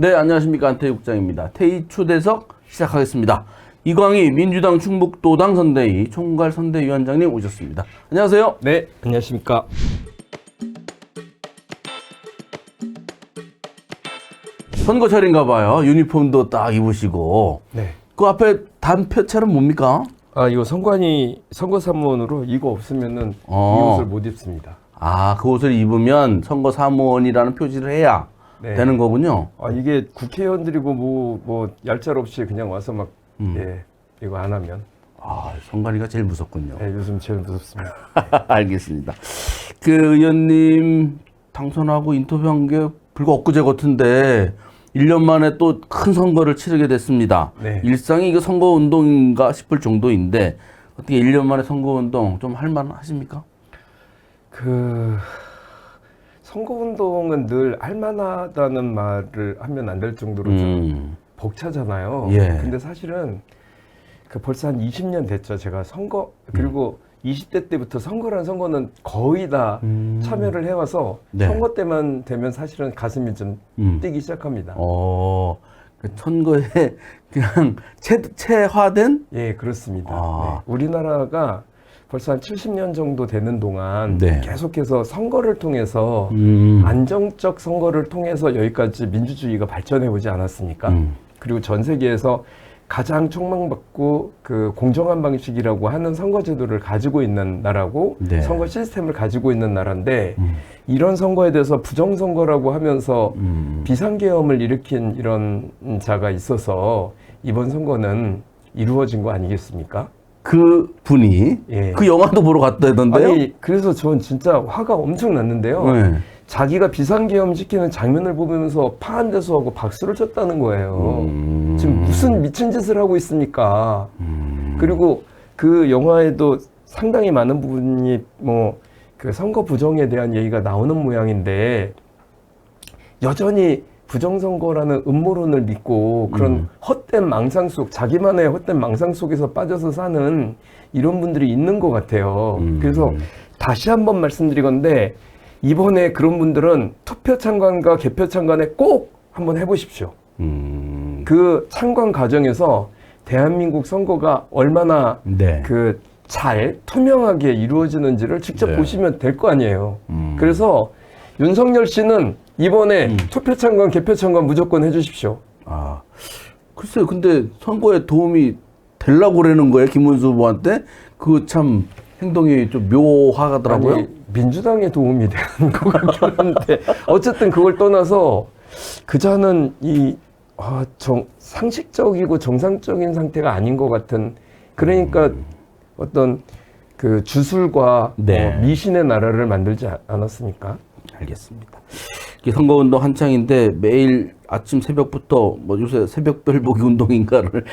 네, 안녕하십니까. 안태희 국장입니다. 태희 초대석 시작하겠습니다. 이광희 민주당 충북도당 선대위 총괄 선대위원장님 오셨습니다. 안녕하세요. 네, 안녕하십니까. 선거철인가 봐요. 유니폼도 딱 입으시고. 네. 그 앞에 단표체는 뭡니까? 이거 선거사무원으로 이거 없으면은 이 옷을 못 입습니다. 그 옷을 입으면 선거사무원이라는 표시를 해야 네. 되는 거군요. 이게 국회의원들이고 뭐 얄짤 없이 그냥 와서 막 이거 안 하면 선관위가 제일 무섭군요. 요즘 제일 무섭습니다. 알겠습니다. 그 의원님 당선하고 인터뷰한 게 불과 엊그제 같은데 1년 만에 또 큰 선거를 치르게 됐습니다. 네. 일상이 이거 선거운동인가 싶을 정도인데 어떻게 1년 만에 선거운동 좀 할만하십니까? 선거운동은 늘 할만하다는 말을 하면 안 될 정도로 좀 벅차잖아요. 예. 근데 사실은 벌써 한 20년 됐죠. 제가 그리고 20대 때부터 선거는 거의 다 참여를 해와서 네. 선거 때만 되면 사실은 가슴이 좀 뛰기 시작합니다. 그 선거에 그냥 체화된? 예, 그렇습니다. 아. 네. 우리나라가 벌써 한 70년 정도 되는 동안 네. 계속해서 선거를 통해서 안정적 선거를 통해서 여기까지 민주주의가 발전해 오지 않았습니까? 그리고 전 세계에서 가장 촉망받고 공정한 방식이라고 하는 선거제도를 가지고 있는 나라고 네. 선거 시스템을 가지고 있는 나라인데 이런 선거에 대해서 부정선거라고 하면서 비상계엄을 일으킨 이런 자가 있어서 이번 선거는 이루어진 거 아니겠습니까? 그 분이 예. 그 영화도 보러 갔다던데요? 그래서 전 진짜 화가 엄청 났는데요. 네. 자기가 비상계엄 시키는 장면을 보면서 파한대소하고 박수를 쳤다는 거예요. 지금 무슨 미친 짓을 하고 있습니까? 그리고 그 영화에도 상당히 많은 부분이 선거 부정에 대한 얘기가 나오는 모양인데 여전히 부정선거라는 음모론을 믿고 그런 헛된 망상 속, 자기만의 헛된 망상 속에서 빠져서 사는 이런 분들이 있는 것 같아요. 그래서 다시 한번 말씀드리건데 이번에 그런 분들은 투표 참관과 개표 참관에 꼭 한번 해보십시오. 그 참관 과정에서 대한민국 선거가 얼마나 네. 잘 투명하게 이루어지는지를 직접 네. 보시면 될 거 아니에요. 그래서 윤석열 씨는 이번에 투표 참관, 개표 참관 무조건 해주십시오. 글쎄요. 근데 선거에 도움이 되려고 그러는 거예요, 김문수 후보한테? 그 참 행동이 좀 묘하더라고요. 민주당에 도움이 되는 것 같긴 한데 어쨌든 그걸 떠나서 그자는 상식적이고 정상적인 상태가 아닌 것 같은, 그러니까 어떤 주술과 네. 미신의 나라를 만들지 않았습니까? 알겠습니다. 이게 선거운동 한창인데 매일 아침 새벽부터 요새 새벽별 보기 운동인가를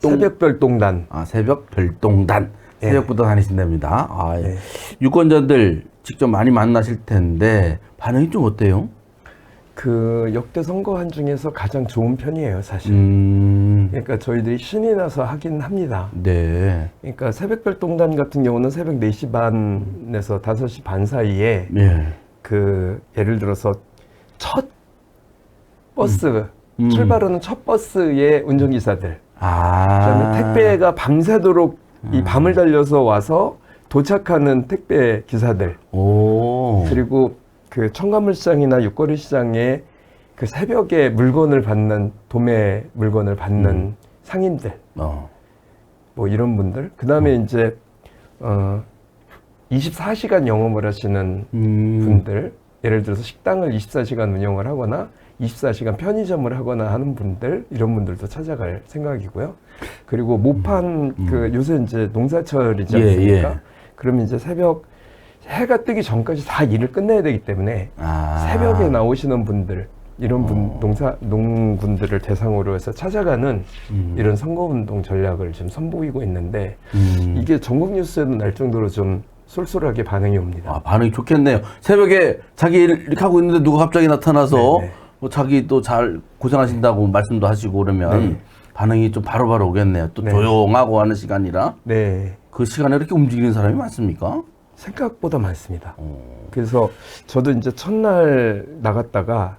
새벽별동단. 새벽별동단. 예. 새벽부터 다니신답니다. 예. 유권자들 직접 많이 만나실 텐데 반응이 좀 어때요? 역대 선거한 중에서 가장 좋은 편이에요, 사실. 그러니까 저희들이 신이 나서 하긴 합니다. 네. 그러니까 새벽별동단 같은 경우는 새벽 4시 반에서 5시 반 사이에 예. 예를 들어서 첫 버스, 출발하는 첫 버스의 운전기사들, 그다음에 택배가 밤새도록 이 밤을 달려서 와서 도착하는 택배 기사들, 그리고 청가물시장이나 육거리 시장에 새벽에 물건을 받는, 도매 물건을 받는 상인들, 이런 분들, 그 다음에 이제 24시간 영업을 하시는 분들, 예를 들어서 식당을 24시간 운영을 하거나 24시간 편의점을 하거나 하는 분들, 이런 분들도 찾아갈 생각이고요. 그리고 모판 요새 이제 농사철이지 않습니까? 예. 그러면 이제 해가 뜨기 전까지 다 일을 끝내야 되기 때문에 새벽에 나오시는 분들, 이런 농군들을 대상으로 해서 찾아가는 이런 선거운동 전략을 지금 선보이고 있는데 이게 전국 뉴스에도 날 정도로 좀 쏠쏠하게 반응이 옵니다. 반응이 좋겠네요. 새벽에 자기 일 이렇게 하고 있는데 누가 갑자기 나타나서 자기 또 잘 고생하신다고 말씀도 하시고 그러면 반응이 좀 바로바로 오겠네요. 또 조용하고 하는 시간이라. 그 시간에 이렇게 움직이는 사람이 많습니까? 생각보다 많습니다. 그래서 저도 이제 첫날 나갔다가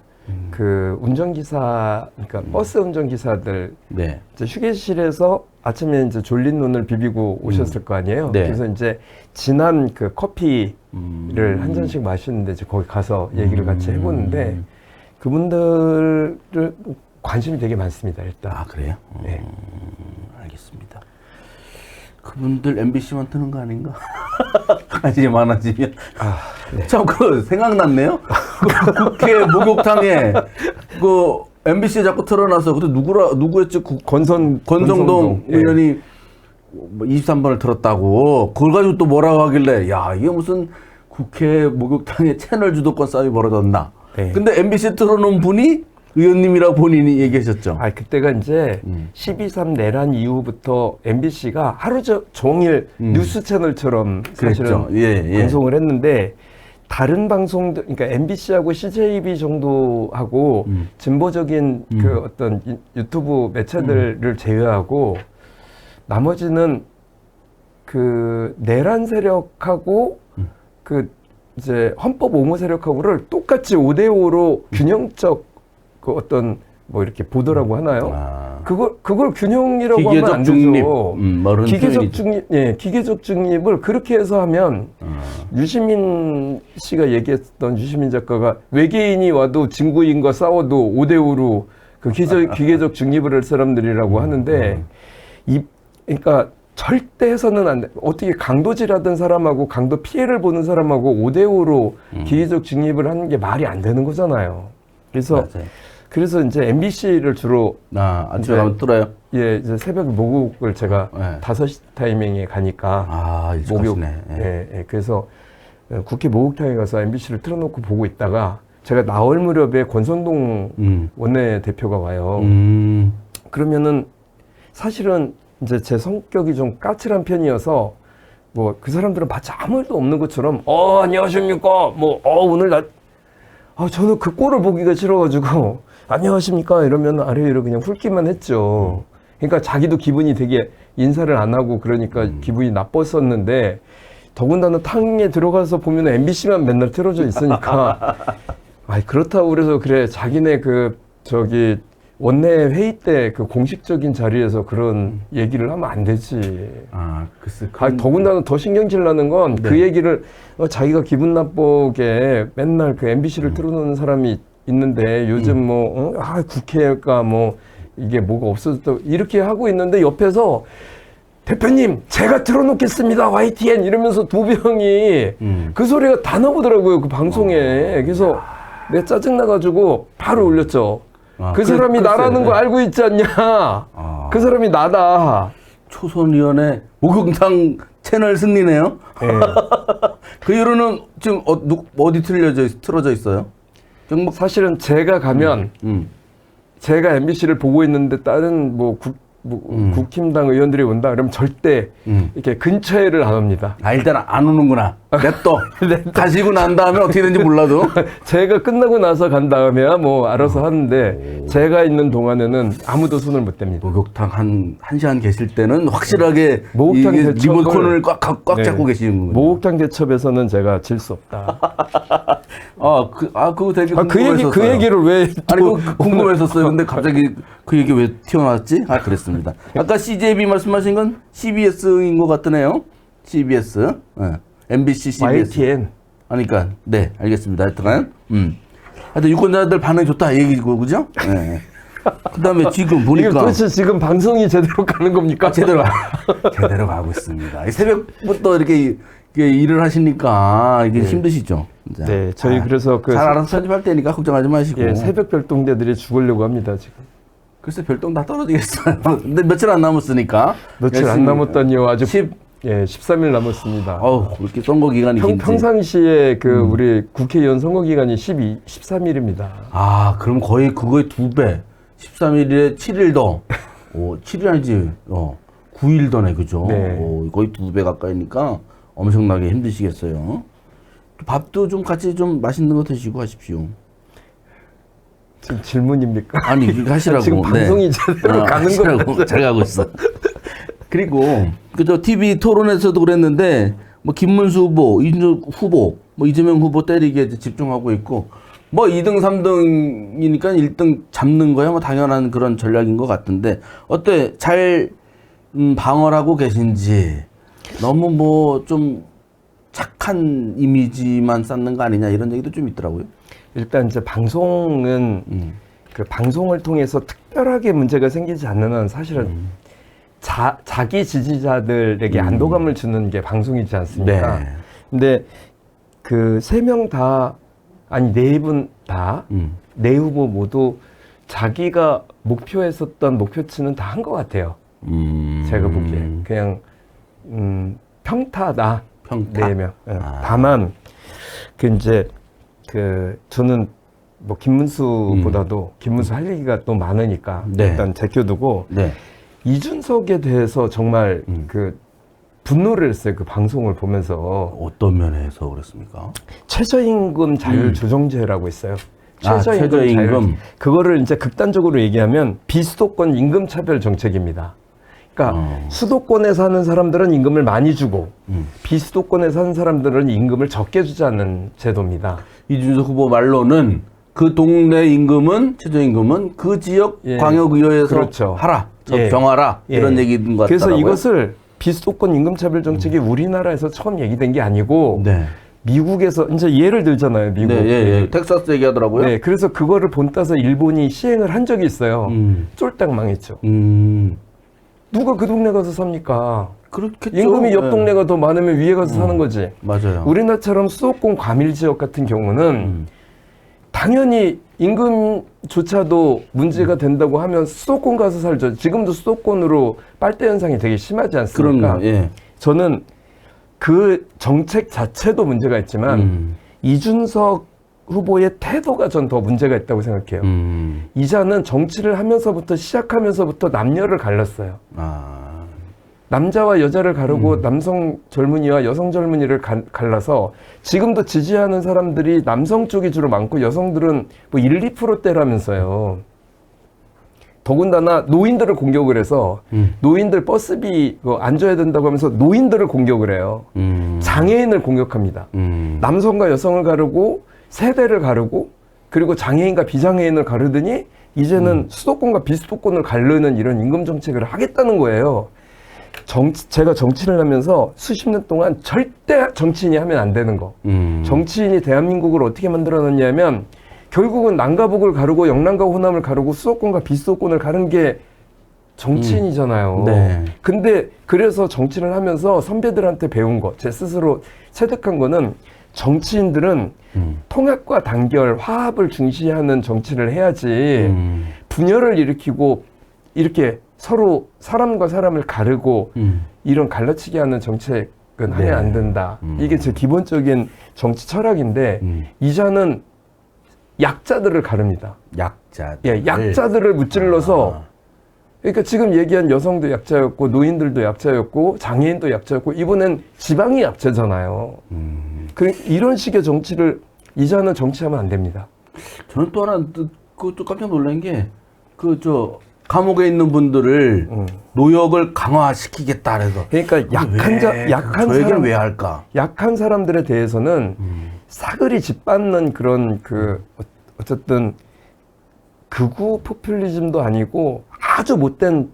그 운전기사, 그러니까 버스 운전기사들 네. 이제 휴게실에서 아침에 이제 졸린 눈을 비비고 오셨을 거 아니에요. 네. 그래서 이제 진한 그 커피를 한 잔씩 마시는데 이제 거기 가서 얘기를 같이 해보는데 그분들을 관심이 되게 많습니다. 일단. 아 그래요? 네. 알겠습니다. 그분들 MBC만 트는 거 아닌가? 관심이 많아지면. 네. 참, 그, 생각났네요? 그 국회 목욕탕에, 그, MBC에 자꾸 틀어놔서, 그때 누구였지? 권성동 예. 의원이 23번을 틀었다고. 그걸 가지고 또 뭐라고 하길래, 야, 이게 무슨 국회 목욕탕에 채널 주도권 싸움이 벌어졌나. 네. 근데 MBC에 틀어놓은 분이 의원님이라고 본인이 얘기하셨죠. 아, 그때가 이제 12.3 내란 이후부터 MBC가 하루 종일 뉴스 채널처럼 사실은 그랬죠. 예. 방송을 했는데 다른 방송들, 그러니까 MBC하고 CJB 정도하고 진보적인 그 어떤 유튜브 매체들을 제외하고 나머지는 그 내란 세력하고 그 이제 헌법 옹호 세력하고를 똑같이 5대5로 균형적 그 어떤 뭐 이렇게 보도라고 하나요? 아. 그걸 균형이라고 하면 기계적 안 중립. 되죠. 기계적 표현이죠. 중립, 예, 기계적 중립을 그렇게 해서 하면 유시민 씨가 얘기했던 유시민 작가가 외계인이 와도 진구인과 싸워도 5대5로 그 기계적 중립을 할 사람들이라고 하는데 그러니까 절대 해서는 안 돼. 어떻게 강도질하던 사람하고 강도 피해를 보는 사람하고 5대5로 기계적 중립을 하는 게 말이 안 되는 거잖아요. 그래서 이제 MBC를 주로 아침에 가면 뚫어요? 예, 이제 새벽 목욕을 제가 네. 5시 타이밍에 가니까 일찍 목욕 가시네. 예, 그래서 국회 목욕탕에 가서 MBC를 틀어놓고 보고 있다가 제가 나올 무렵에 권선동 원내대표가 와요. 그러면은 사실은 이제 제 성격이 좀 까칠한 편이어서 뭐 그 사람들은 마치 아무 일도 없는 것처럼 안녕하십니까 오늘 저는 그 꼴을 보기가 싫어가지고 안녕하십니까 이러면 아래 위로 그냥 훑기만 했죠. 그러니까 자기도 기분이 되게 인사를 안 하고 그러니까 기분이 나빴었는데 더군다나 탕에 들어가서 보면 MBC만 맨날 틀어져 있으니까 그렇다고 그래서 그래 자기네 그 저기 원내 회의 때 그 공식적인 자리에서 그런 얘기를 하면 안 되지. 글쎄. 더군다나 더 신경질 나는 건 그 네. 얘기를 자기가 기분 나쁘게 맨날 그 MBC를 틀어놓는 사람이 있는데 요즘 국회가 이게 뭐가 없어졌다 이렇게 하고 있는데 옆에서 대표님 제가 틀어놓겠습니다 YTN 이러면서 두 병이 그 소리가 다 나오더라고요 그 방송에. 그래서 내가 짜증나가지고 바로 올렸죠. 그 사람이 나라는 거 알고 있지 않냐? 그 사람이 나다. 초선위원회 목욕탕 채널 승리네요. 네. 그 이후로는 지금 어디 틀어져 있어요? 사실은 제가 가면 제가 MBC를 보고 있는데 다른 국힘당 의원들이 온다 그러면 절대 이렇게 근처에를 안 옵니다. 일단 안 오는구나. 냅둬. 가시고 난 다음에 어떻게 되는지 몰라도. 제가 끝나고 나서 간 다음에야 알아서 하는데 제가 있는 동안에는 아무도 손을 못 댑니다. 목욕탕 한 시간 계실 때는 확실하게 목욕탕 이게 대첩을- 리모컨을 꽉 잡고 계시는군요. 목욕탕 대첩에서는 제가 질 수 없다. 그거 되게 그 궁금했었어요. 그 얘기를 왜 그거 궁금했었어요. 근데 갑자기 그 얘기 왜 튀어나왔지? 그랬습니다. 아까 CJB 말씀하신 건 CBS인 것 같으네요. CBS. MBC, CBS. YTN. 그러니까 네, 알겠습니다. 하여튼 하여튼 유권자들 반응이 좋다 얘기고 그죠? 네. 그다음에 지금 이게 보니까 도대체 지금 방송이 제대로 가는 겁니까? 제대로 가고 있습니다. 새벽부터 이렇게 일을 하시니까 이게 힘드시죠? 진짜. 네, 저희 그래서 잘 알아서 편집할 때니까 걱정하지 마시고. 예, 새벽 별동대들이 죽으려고 합니다 지금. 글쎄 별똥 다 떨어지겠어요. 근데 며칠 안 남았으니까. 며칠 안 열심히. 남았다니요. 아직 13일 남았습니다. 그렇게 선거 기간이 긴지. 평상시에 우리 국회의원 선거 기간이 13일입니다. 그럼 거의 그거의 2배. 13일에 7일 더. 7일 아니지. 9일 더네, 그죠? 네. 거의 2배 가까이니까 엄청나게 힘드시겠어요. 밥도 좀 같이 좀 맛있는 거 드시고 하십시오. 지금 질문입니까? 아니, 그렇게 하시라고. 지금 방송이 제대로 가는 하시라고. 잘 가고 있어. 그리고 그저 TV 토론에서도 그랬는데 김문수 후보, 이준석 후보, 이재명 후보 때리기에 집중하고 있고 뭐 2등, 3등이니까 1등 잡는 거야 뭐 당연한 그런 전략인 것 같은데 어때? 잘 방어하고 계신지 너무 뭐 좀 착한 이미지만 쌓는 거 아니냐 이런 얘기도 좀 있더라고요. 일단 이제 방송은 그 방송을 통해서 특별하게 문제가 생기지 않는 한 사실은 자기 지지자들에게 안도감을 주는 게 방송이지 않습니까? 네. 근데 그 3명 다, 아니 4분 다, 4후보 모두 자기가 목표했었던 목표치는 다 한 것 같아요. 제가 보기에. 그냥, 평타다. 평타. 4명. 다만, 저는 뭐 김문수보다도 김문수 할 얘기가 또 많으니까 네. 일단 제껴두고, 네. 이준석에 대해서 정말 그 분노를 했어요. 그 방송을 보면서. 어떤 면에서 그랬습니까? 최저임금 자율조정제라고 있어요. 최저임금. 그거를 이제 극단적으로 얘기하면 비수도권 임금차별 정책입니다. 그러니까 수도권에 사는 사람들은 임금을 많이 주고 비수도권에 사는 사람들은 임금을 적게 주자는 제도입니다. 이준석 후보 말로는 그 동네 임금은 최저임금은 그 지역 예. 광역의회에서 그렇죠. 하라, 예. 정하라 이런 예. 얘기인 것 그래서 같더라고요. 이것을 비수도권 임금차별 정책이 우리나라에서 처음 얘기된 게 아니고 네. 미국에서 이제 예를 들잖아요. 미국. 네, 예, 예. 텍사스 얘기하더라고요. 네, 그래서 그거를 본따서 일본이 시행을 한 적이 있어요. 쫄딱 망했죠. 누가 그 동네 가서 삽니까? 그렇겠죠. 임금이 옆 예. 동네가 더 많으면 위에 가서 사는 거지. 맞아요. 우리나라처럼 수도권 과밀 지역 같은 경우는 당연히 임금조차도 문제가 된다고 하면 수도권 가서 살죠. 지금도 수도권으로 빨대 현상이 되게 심하지 않습니까? 그럼요. 예. 저는 그 정책 자체도 문제가 있지만 이준석 후보의 태도가 전 더 문제가 있다고 생각해요. 이자는 정치를 하면서부터 시작하면서부터 남녀를 갈랐어요. 남자와 여자를 가르고 남성 젊은이와 여성 젊은이를 갈라서 지금도 지지하는 사람들이 남성 쪽이 주로 많고 여성들은 뭐 1, 2%대라면서요. 더군다나 노인들을 공격을 해서 노인들 버스비 안 줘야 된다고 하면서 노인들을 공격을 해요. 장애인을 공격합니다. 남성과 여성을 가르고 세대를 가르고 그리고 장애인과 비장애인을 가르더니 이제는 수도권과 비수도권을 가르는 이런 임금 정책을 하겠다는 거예요. 제가 정치를 하면서 수십 년 동안 절대 정치인이 하면 안 되는 거. 정치인이 대한민국을 어떻게 만들어놨냐면 결국은 남과 북을 가르고 영남과 호남을 가르고 수도권과 비수도권을 가른 게 정치인이잖아요. 네. 근데 그래서 정치를 하면서 선배들한테 배운 거, 제 스스로 체득한 거는 정치인들은 통합과 단결, 화합을 중시하는 정치를 해야지 분열을 일으키고 이렇게 서로 사람과 사람을 가르고 이런 갈라치기 하는 정책은 하면 안 된다. 이게 제 기본적인 정치 철학인데 이자는 약자들을 가릅니다. 약자들. 예, 약자들을 무찔러서 그러니까 지금 얘기한 여성도 약자였고 노인들도 약자였고 장애인도 약자였고 이번엔 지방이 약자잖아요. 이런 식의 정치를 이자는 정치하면 안 됩니다. 저는 또 하나 그것도 깜짝 놀란 게 감옥에 있는 분들을 노역을 강화시키겠다 그래서 그러니까 약한 저 얘기를 사람 왜 할까? 약한 사람들에 대해서는 사글이 짓밟는 그런 어쨌든 극우 포퓰리즘도 아니고 아주 못된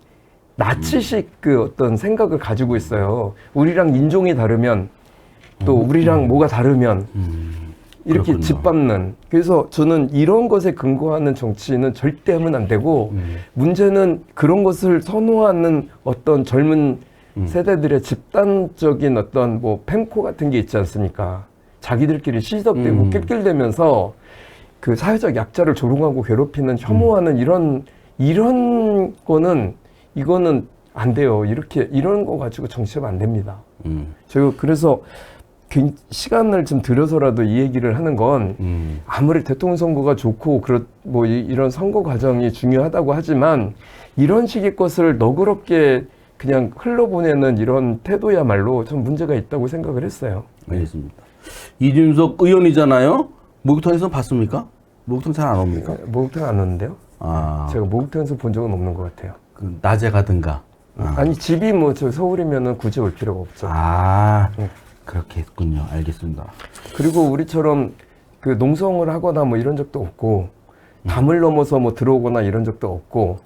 나치식 그 어떤 생각을 가지고 있어요. 우리랑 인종이 다르면 또 우리랑 뭐가 다르면 이렇게 그렇군요. 짓밟는. 그래서 저는 이런 것에 근거하는 정치는 절대 하면 안 되고 문제는 그런 것을 선호하는 어떤 젊은 세대들의 집단적인 어떤 뭐 펜코 같은 게 있지 않습니까? 자기들끼리 시덥대고 낄낄대면서 그 사회적 약자를 조롱하고 괴롭히는 혐오하는 이런 거는 이거는 안 돼요. 이런 거 가지고 정치하면 안 됩니다. 제가 그래서 시간을 좀 들여서라도 이 얘기를 하는 건 아무리 대통령 선거가 좋고 이런 선거 과정이 중요하다고 하지만 이런 식의 것을 너그럽게 그냥 흘러보내는 이런 태도야말로 좀 문제가 있다고 생각을 했어요. 알겠습니다. 이준석 의원이잖아요. 목욕탕에서 봤습니까? 목욕탕 잘 안 옵니까? 목욕탕 안 오는데요? 제가 목욕탕에서 본 적은 없는 것 같아요. 낮에 가든가. 아니 집이 저 서울이면은 굳이 올 필요가 없죠. 그렇게 했군요. 알겠습니다. 그리고 우리처럼 그 농성을 하거나 뭐 이런 적도 없고 담을 넘어서 뭐 들어오거나 이런 적도 없고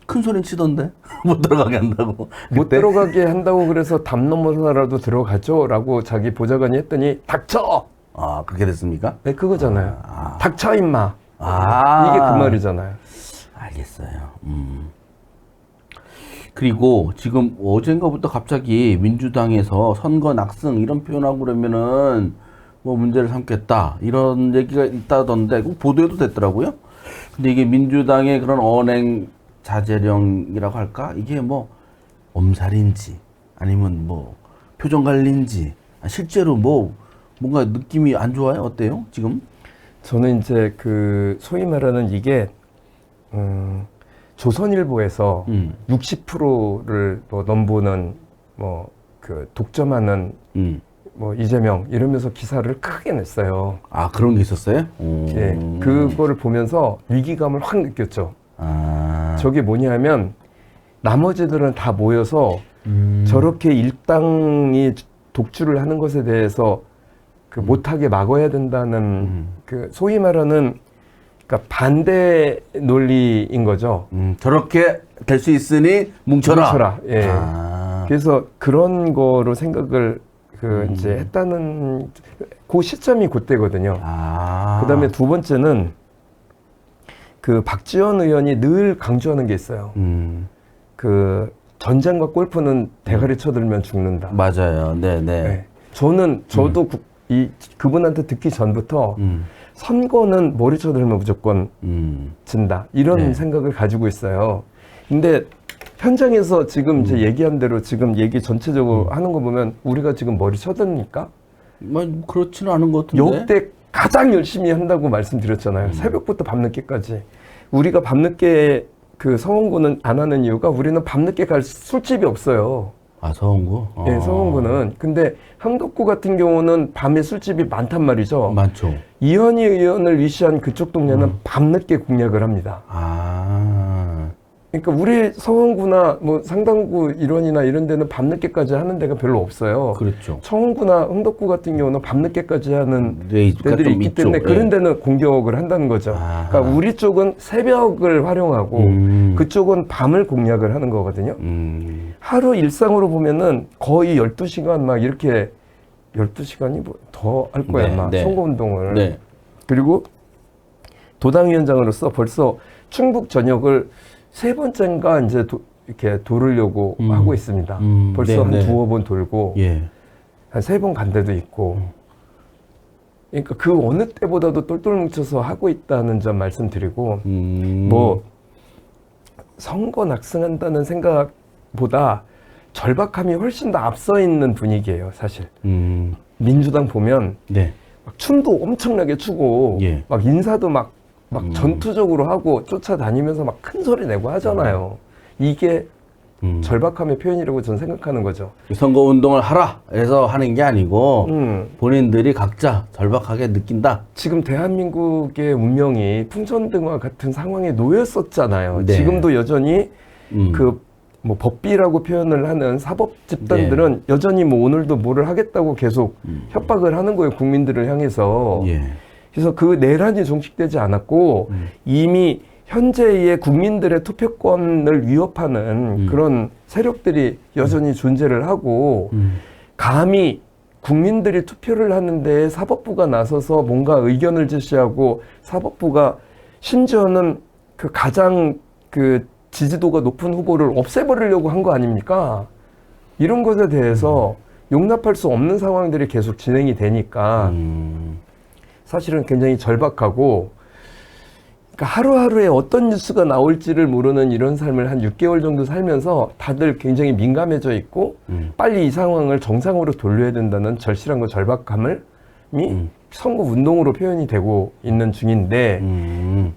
큰 소리 치던데 못 들어가게 한다고. 못 그때? 들어가게 한다고 그래서 담 넘어서라도 들어가죠라고 자기 보좌관이 했더니 닥쳐. 아 그렇게 됐습니까? 네, 그거잖아요. 닥쳐 임마. 아 이게 그 말이잖아요. 알겠어요. 그리고 지금 어젠가부터 갑자기 민주당에서 선거 낙승 이런 표현하고 그러면은 뭐 문제를 삼겠다 이런 얘기가 있다던데 꼭 보도에도 됐더라고요. 근데 이게 민주당의 그런 언행 자제령이라고 할까? 이게 뭐 엄살인지 아니면 뭐 표정 관리인지 실제로 뭐 뭔가 느낌이 안 좋아요? 어때요? 지금? 저는 이제 그 소위 말하는 이게 조선일보에서 60%를 뭐 넘보는 뭐 그 독점하는 뭐 이재명 이러면서 기사를 크게 냈어요. 아 그런 게 있었어요? 예, 그거를 보면서 위기감을 확 느꼈죠. 아 저게 뭐냐면 나머지들은 다 모여서 저렇게 일당이 독주를 하는 것에 대해서 그 못하게 막아야 된다는 그 소위 말하는 그러니까 반대 논리인 거죠. 저렇게 될 수 있으니 뭉쳐라. 뭉쳐라. 예. 아, 그래서 그런 거로 생각을 그 이제 했다는 그 시점이 그때거든요. 아. 그다음에 두 번째는 그 박지원 의원이 늘 강조하는 게 있어요. 그 전쟁과 골프는 대가리 쳐들면 죽는다. 맞아요. 네네. 네. 저도 그분한테 듣기 전부터 선거는 머리 쳐들면 무조건 진다. 이런 네. 생각을 가지고 있어요. 근데 현장에서 지금 이제 얘기한 대로 지금 얘기 전체적으로 하는 거 보면 우리가 지금 머리 쳐듭니까? 뭐 그렇지는 않은 것 같은데. 역대 가장 열심히 한다고 말씀드렸잖아요. 새벽부터 밤늦게까지. 우리가 밤늦게 그 서원구는 안 하는 이유가 우리는 밤늦게 갈 술집이 없어요. 아 서원구? 예, 서원구는. 근데 함덕구 같은 경우는 밤에 술집이 많단 말이죠. 많죠. 이현희 의원을 위시한 그쪽 동네는 밤늦게 공략을 합니다. 아. 그러니까 우리 서원구나 뭐 상당구 일원이나 이런 데는 밤늦게까지 하는 데가 별로 없어요. 그렇죠. 청원구나 흥덕구 같은 경우는 밤늦게까지 하는 네, 데들이 좀 있기 있죠. 때문에 예. 그런 데는 공격을 한다는 거죠. 아하. 그러니까 우리 쪽은 새벽을 활용하고 그쪽은 밤을 공략을 하는 거거든요. 하루 일상으로 보면은 거의 12시간 막 이렇게 12시간이 뭐 더 할 거야 네, 아마 네. 선거운동을. 네. 그리고 도당위원장으로서 벌써 충북 전역을 3번째인가 이제 이렇게 돌으려고 하고 있습니다. 벌써 네, 한 네. 2번 돌고 예. 한 3번 간 데도 있고. 그러니까 그 어느 때보다도 똘똘 뭉쳐서 하고 있다는 점 말씀드리고 뭐 선거 낙승한다는 생각보다 절박함이 훨씬 더 앞서 있는 분위기예요, 사실. 민주당 보면 네. 막 춤도 엄청나게 추고 예. 막 인사도 막 전투적으로 하고 쫓아다니면서 막 큰 소리 내고 하잖아요. 이게 절박함의 표현이라고 저는 생각하는 거죠. 선거 운동을 하라 해서 하는 게 아니고 본인들이 각자 절박하게 느낀다. 지금 대한민국의 운명이 풍선등화 같은 상황에 놓였었잖아요. 네. 지금도 여전히 그 뭐 법비라고 표현을 하는 사법 집단들은 여전히 뭐 오늘도 뭐를 하겠다고 계속 협박을 하는 거예요. 국민들을 향해서. 예. 그래서 그 내란이 종식되지 않았고 이미 현재의 국민들의 투표권을 위협하는 그런 세력들이 여전히 존재를 하고 감히 국민들이 투표를 하는데 사법부가 나서서 뭔가 의견을 제시하고 사법부가 심지어는 그 가장 그 지지도가 높은 후보를 없애버리려고 한 거 아닙니까? 이런 것에 대해서 용납할 수 없는 상황들이 계속 진행이 되니까 사실은 굉장히 절박하고 그러니까 하루하루에 어떤 뉴스가 나올지를 모르는 이런 삶을 한 6개월 정도 살면서 다들 굉장히 민감해져 있고 빨리 이 상황을 정상으로 돌려야 된다는 절실함과 절박함이 선거 운동으로 표현이 되고 있는 중인데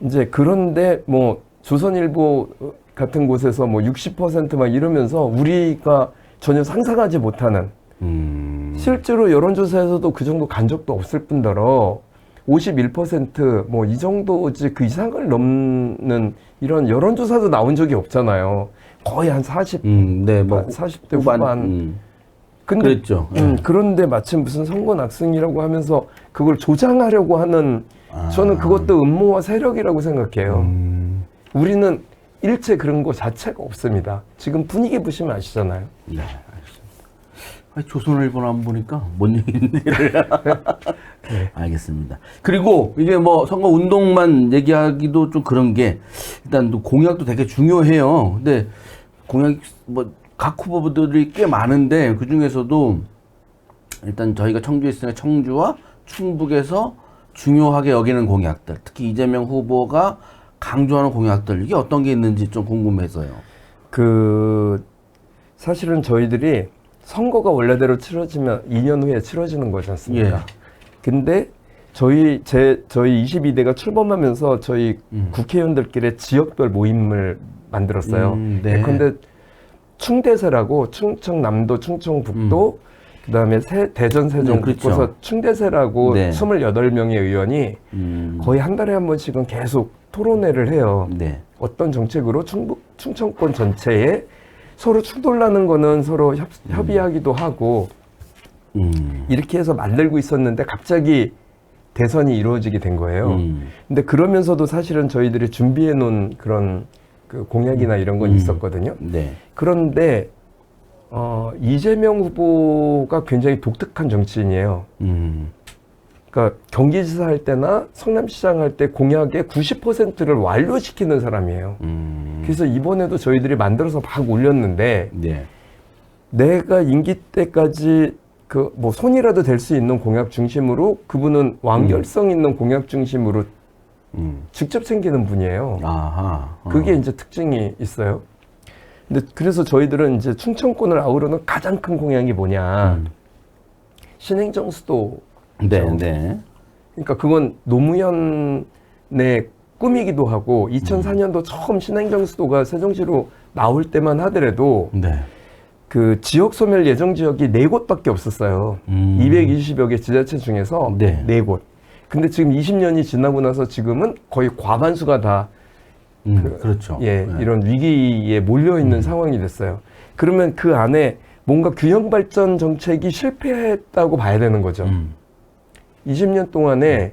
이제 그런데 뭐 조선일보 같은 곳에서 뭐 60% 이러면서 우리가 전혀 상상하지 못하는 실제로 여론조사에서도 그 정도 간 적도 없을 뿐더러 51%뭐 이 정도지 그 이상을 넘는 이런 여론조사도 나온 적이 없잖아요. 거의 한 40, 네, 뭐 40대 후반 근데 그랬죠. 그런데 마침 무슨 선거 낙승이라고 하면서 그걸 조장하려고 하는 저는 그것도 음모와 세력이라고 생각해요. 우리는 일체 그런 거 자체가 없습니다. 지금 분위기 보시면 아시잖아요. 네, 알겠습니다. 아니, 조선일보는 안 보니까 뭔 얘기인지. 네. 알겠습니다. 그리고 이게 뭐 선거 운동만 얘기하기도 좀 그런 게 일단 또 공약도 되게 중요해요. 근데 공약 뭐 각 후보들이 꽤 많은데 그 중에서도 일단 저희가 청주에 있으니까 청주와 충북에서 중요하게 여기는 공약들, 특히 이재명 후보가 강조하는 공약들 이게 어떤 게 있는지 좀 궁금해서요. 사실은 저희들이 선거가 원래대로 치러지면 2년 후에 치러지는 거지 않습니까? 예. 근데 저희 22대가 출범하면서 저희 국회의원들끼리 지역별 모임을 만들었어요. 네. 근데 충대세라고 충청남도, 충청북도, 그다음에 대전, 세종, 그렇죠. 북구서 충대세라고 네. 28명의 의원이 거의 한 달에 한 번씩은 계속 토론회를 해요. 네. 어떤 정책으로 충청권 전체에 서로 충돌나는 거는 서로 협의하기도 하고 이렇게 해서 만들고 있었는데 갑자기 대선이 이루어지게 된 거예요. 근데 그러면서도 사실은 저희들이 준비해 놓은 그런 그 공약이나 이런 건 있었거든요. 네. 그런데 이재명 후보가 굉장히 독특한 정치인이에요. 그러니까 경기지사 할 때나 성남시장 할 때 공약의 90%를 완료시키는 사람이에요. 그래서 이번에도 저희들이 만들어서 막 올렸는데 네. 내가 임기 때까지 그 뭐 손이라도 될 수 있는 공약 중심으로 그분은 완결성 있는 공약 중심으로 직접 챙기는 분이에요. 아하. 그게 이제 특징이 있어요. 근데 그래서 저희들은 이제 충청권을 아우르는 가장 큰 공약이 뭐냐. 신행정 수도. 네, 네. 그러니까 그건 노무현의 꿈이기도 하고 2004년도 처음 신행정 수도가 세종시로 나올 때만 하더라도 네. 그 지역 소멸 예정 지역이 4곳밖에 없었어요. 220여 개 지자체 중에서 네. 4곳. 근데 지금 20년이 지나고 나서 지금은 거의 과반수가 다 그렇죠. 예, 네. 이런 위기에 몰려 있는 상황이 됐어요. 그러면 그 안에 뭔가 균형 발전 정책이 실패했다고 봐야 되는 거죠. 20년 동안에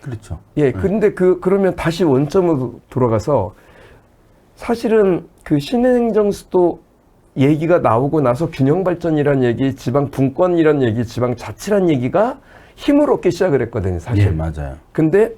그렇죠. 예, 근데 그러면 다시 원점으로 돌아가서 사실은 그 신행정 수도 얘기가 나오고 나서 균형 발전이란 얘기, 지방 분권이란 얘기, 지방 자치란 얘기가 힘을 얻기 시작을 했거든요, 사실. 예, 맞아요. 근데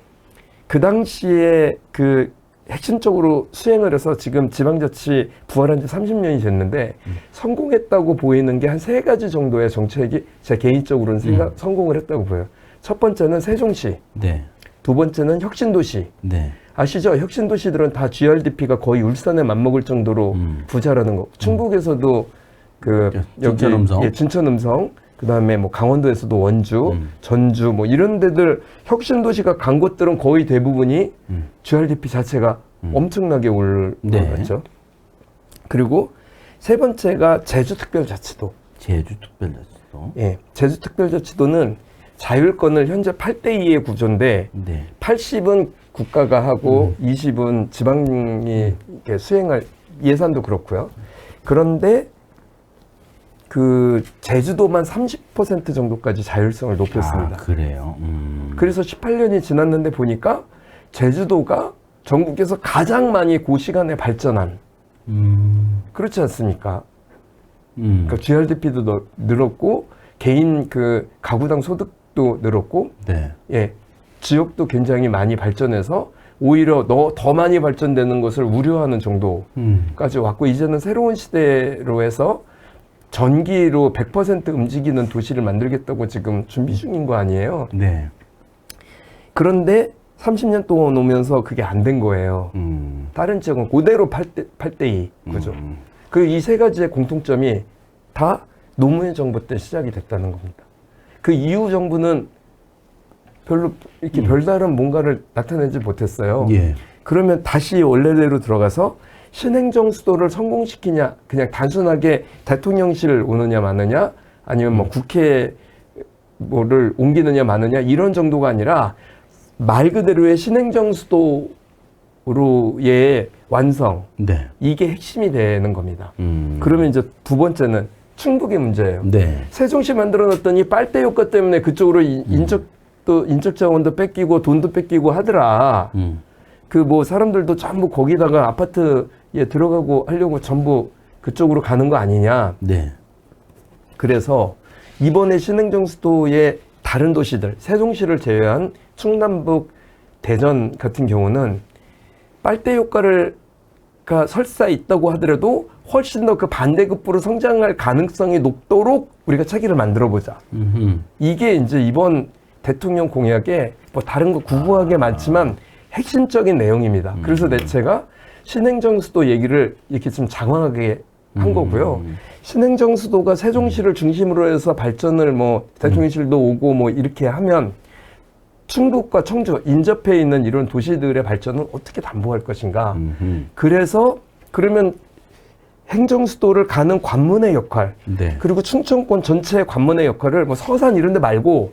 그 당시에 그 핵심적으로 수행을 해서 지금 지방자치 부활한 지 30년이 됐는데 성공했다고 보이는 게 한 3가지 정도의 정책이 제 개인적으로는 성공을 했다고 보여요. 첫 번째는 세종시, 네. 두 번째는 혁신도시. 네. 아시죠? 혁신도시들은 다 GRDP가 거의 울산에 맞먹을 정도로 부자라는 거. 충북에서도 그 여기 진천음성. 예, 진천음성, 그다음에 뭐 강원도에서도 원주, 전주 뭐 이런 데들 혁신도시가 간 곳들은 거의 대부분이 GRDP 자체가 엄청나게 올라갔죠. 네. 그리고 세 번째가 제주특별자치도. 제주특별자치도. 예, 제주특별자치도는 자율권을 현재 8대2의 구조인데 네. 80은 국가가 하고 20은 지방이 이렇게 수행할 예산도 그렇고요. 그런데 그 제주도만 30% 정도까지 자율성을 높였습니다. 아, 그래요. 그래서 18년이 지났는데 보니까 제주도가 전국에서 가장 많이 고시간에 발전한 그렇지 않습니까? 그러니까 GRDP도 늘었고 개인 그 가구당 소득도 늘었고 네. 예. 지역도 굉장히 많이 발전해서 오히려 더 많이 발전되는 것을 우려하는 정도까지 왔고 이제는 새로운 시대로 해서 전기로 100% 움직이는 도시를 만들겠다고 지금 준비 중인 거 아니에요. 네. 그런데 30년 동안 오면서 그게 안 된 거예요. 다른 지역은 그대로 8대2 구조. 그 이 세 가지의 공통점이 다 노무현 정부 때 시작이 됐다는 겁니다. 그 이후 정부는 별로 이렇게 별다른 뭔가를 나타내지 못했어요. 예. 그러면 다시 원래대로 들어가서 신행정 수도를 성공시키냐, 그냥 단순하게 대통령실 오느냐 마느냐, 아니면 뭐 국회 뭐를 옮기느냐 마느냐 이런 정도가 아니라 말 그대로의 신행정 수도로의 완성, 네. 이게 핵심이 되는 겁니다. 그러면 이제 두 번째는 충북의 문제예요. 네. 세종시 만들어놨더니 빨대 효과 때문에 그쪽으로 인적 자원도 뺏기고 돈도 뺏기고 하더라. 그 뭐 사람들도 전부 거기다가 아파트에 들어가고 하려고 전부 그쪽으로 가는 거 아니냐. 네. 그래서 이번에 신행정 수도의 다른 도시들, 세종시를 제외한 충남북, 대전 같은 경우는 빨대 효과가 설사 있다고 하더라도 훨씬 더 그 반대급부로 성장할 가능성이 높도록 우리가 차기를 만들어 보자. 이게 이제 이번 대통령 공약에 뭐 다른 거 구구하게 많지만 핵심적인 내용입니다. 그래서 내체가 신행정 수도 얘기를 이렇게 좀 장황하게 한 거고요. 신행정 수도가 세종시를 중심으로 해서 발전을 뭐 대통령실도 오고 뭐 이렇게 하면 충북과 청주 인접해 있는 이런 도시들의 발전은 어떻게 담보할 것인가. 그래서 그러면 행정 수도를 가는 관문의 역할, 네. 그리고 충청권 전체의 관문의 역할을 뭐 서산 이런 데 말고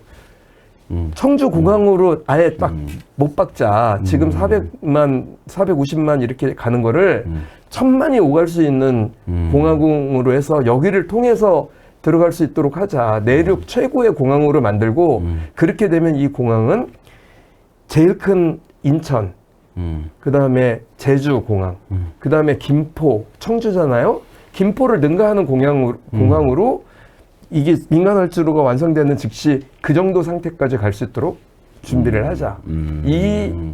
청주 공항으로 아예 딱 못 박자. 지금 450만 이렇게 가는 거를 1000만이 오갈 수 있는 공항으로 해서 여기를 통해서 들어갈 수 있도록 하자. 내륙 최고의 공항으로 만들고 그렇게 되면 이 공항은 제일 큰 인천, 그 다음에 제주 공항, 그 다음에 김포, 청주잖아요. 김포를 능가하는 공항으로 이게 민간 활주로가 완성되는 즉시 그 정도 상태까지 갈 수 있도록 준비를 하자.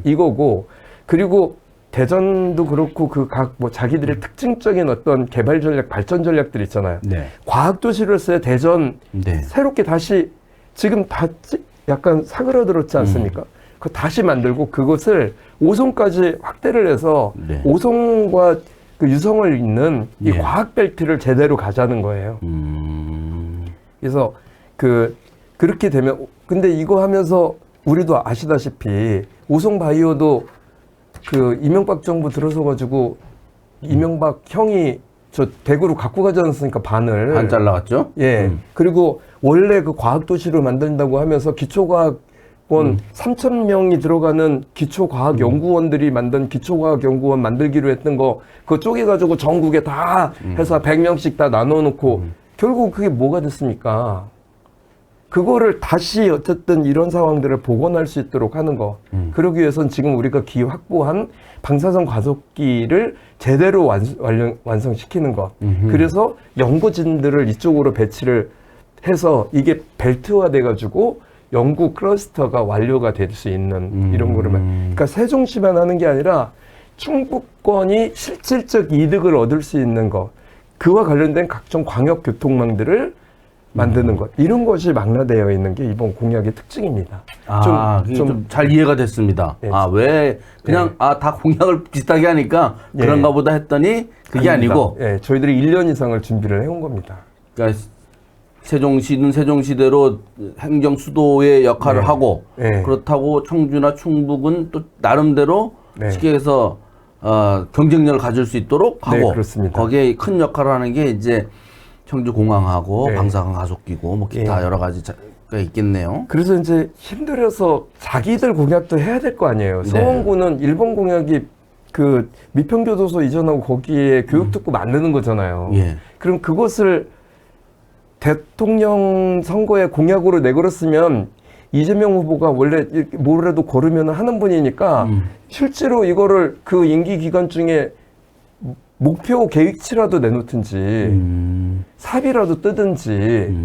이거고, 그리고 대전도 그렇고 그 각 뭐 자기들의 특징적인 어떤 개발 전략, 발전 전략들 있잖아요. 네. 과학도시로서의 대전 네. 새롭게 다시 지금 다 약간 사그라들었지 않습니까? 그거 다시 만들고 그것을 5송까지 확대를 해서 네. 5송과 그 유성을 잇는 이 예. 과학 벨트를 제대로 가자는 거예요. 그래서 그렇게 되면 근데 이거 하면서 우리도 아시다시피 5송 바이오도 그 이명박 정부 들어서 가지고 이명박 형이 저 대구로 갖고 가지 않았습니까? 반을. 반 잘라갔죠? 예. 그리고 원래 그 과학도시를 만든다고 하면서 기초과학원 3,000명이 들어가는 기초과학연구원들이 만든 기초과학연구원 만들기로 했던 거 그거 쪼개가지고 전국에 다 해서 100명씩 다 나눠놓고 결국 그게 뭐가 됐습니까? 그거를 다시 어쨌든 이런 상황들을 복원할 수 있도록 하는 거. 그러기 위해서는 지금 우리가 확보한 방사선 과속기를 제대로 완성시키는 것. 그래서 연구진들을 이쪽으로 배치를 해서 이게 벨트화 돼가지고 연구 클러스터가 완료가 될 수 있는 이런 거를. 그러니까 세종시만 하는 게 아니라 충북권이 실질적 이득을 얻을 수 있는 것. 그와 관련된 각종 광역교통망들을 만드는 것. 이런 것이 망라되어 있는 게 이번 공약의 특징입니다. 좀 잘 이해가 됐습니다. 네. 왜 그냥 다 공약을 비슷하게 하니까 그런가 보다 했더니 그게 아닙니다. 아니고 예, 저희들이 1년 이상을 준비를 해온 겁니다. 그러니까 세종시는 세종시대로 행정 수도의 역할을 하고 그렇다고 청주나 충북은 또 나름대로 쉽게 해서 경쟁력을 가질 수 있도록 하고 그렇습니다. 거기에 큰 역할을 하는 게 이제 청주공항하고 방사선 가속기고 뭐 기타 여러 가지가 있겠네요. 그래서 이제 힘들어서 자기들 공약도 해야 될 거 아니에요. 서원구는 일본 공약이 그 미평교도소 이전하고 거기에 교육특구 만드는 거잖아요. 그럼 그것을 대통령 선거에 공약으로 내걸었으면 이재명 후보가 원래 뭐라도 걸으면 하는 분이니까 실제로 이거를 그 임기 기간 중에 목표 계획치라도 내놓든지 사비라도 뜨든지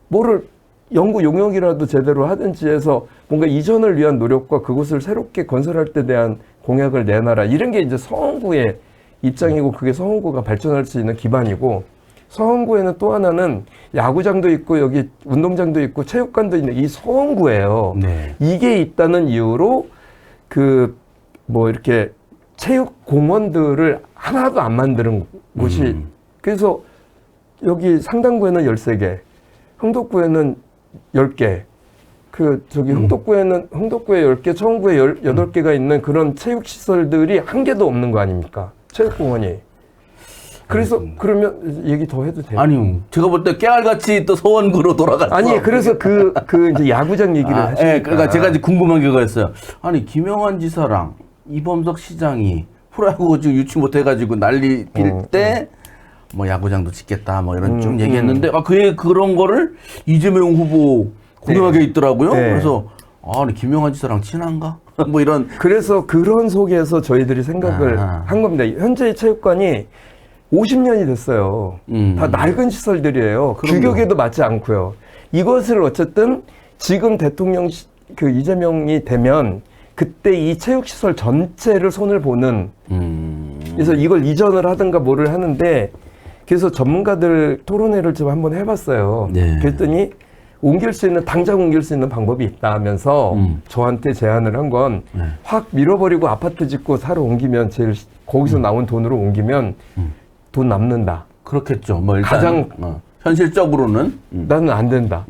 뭐를 연구 용역이라도 제대로 하든지 해서 뭔가 이전을 위한 노력과 그것을 새롭게 건설할 때 대한 공약을 내놔라. 이런 게 이제 서원구의 입장이고 그게 서원구가 발전할 수 있는 기반이고 서원구에는 또 하나는 야구장도 있고 여기 운동장도 있고 체육관도 있는 이 서원구예요. 이게 있다는 이유로 그 뭐 이렇게 체육 공원들을 하나도 안 만드는 곳이 그래서 여기 상당구에는 13개, 흥덕구에는 10개, 그 저기 흥덕구에 10개, 청구에 18개가 있는 그런 체육 시설들이 한 개도 없는 거 아닙니까? 체육공원이. 그래서 그러면 얘기 더 해도 돼요? 아니요. 제가 볼 때 깨알같이 또 서원구로 돌아갔어. 아니 그래서 그 이제 야구장 얘기를 하시니까. 그러니까 제가 이제 궁금한 게 그거였어요. 아니 김영환 지사랑 이범석 시장이 프로야구 지금 유치 못해가지고 난리 필 때 뭐 야구장도 짓겠다 뭐 이런 좀 얘기했는데 그런 거를 이재명 후보 공약에 있더라고요. 네. 그래서 아니 김영환 지사랑 친한가? 뭐 이런. 그래서 그런 속에서 저희들이 생각을 한 겁니다. 현재 체육관이 50년이 됐어요. 다 낡은 시설들이에요. 규격에도 맞지 않고요. 이것을 어쨌든 지금 대통령 그 이재명이 되면 그때 이 체육시설 전체를 손을 보는 그래서 이걸 이전을 하든가 뭐를 하는데 그래서 전문가들 토론회를 좀 한번 해봤어요. 네. 그랬더니 당장 옮길 수 있는 방법이 있다 하면서 저한테 제안을 한 건 확 밀어버리고 아파트 짓고 사러 옮기면 거기서 나온 돈으로 옮기면 돈 남는다. 그렇겠죠. 뭐 일단 가장 현실적으로는 나는 안 된다.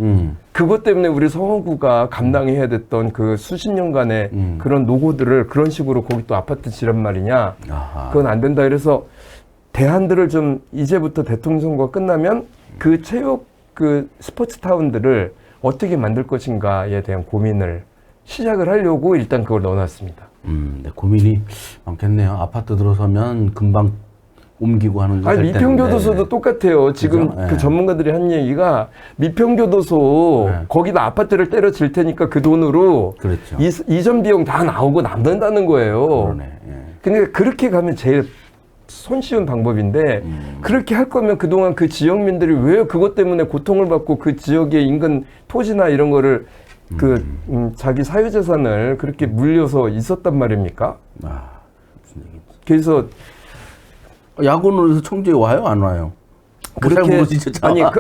그것 때문에 우리 성원구가 감당해야 됐던 그 수십 년간의 그런 노고들을 그런 식으로 거기 또 아파트 지란 말이냐. 아하. 그건 안 된다. 그래서 대안들을 좀 이제부터 대통령 선거가 끝나면 그 체육 그 스포츠 타운들을 어떻게 만들 것인가에 대한 고민을 시작을 하려고 일단 그걸 넣어놨습니다. 네, 고민이 많겠네요. 아파트 들어서면 금방 옮기고 하는 거. 아니 미평교도소도 똑같아요. 지금 그죠? 그 전문가들이 한 얘기가 미평교도소 거기다 아파트를 때려질 테니까 그 돈으로 그렇죠. 이전 비용 다 나오고 남는다는 거예요. 그러네. 예. 근데 그렇게 가면 제일 손쉬운 방법인데 그렇게 할 거면 그동안 그 지역민들이 왜 그것 때문에 고통을 받고 그 지역의 인근 토지나 이런 거를 자기 사유재산을 그렇게 물려서 있었단 말입니까? 무슨 얘기지? 그래서 야구는 청주에 와요? 안 와요? 그렇게 아니요.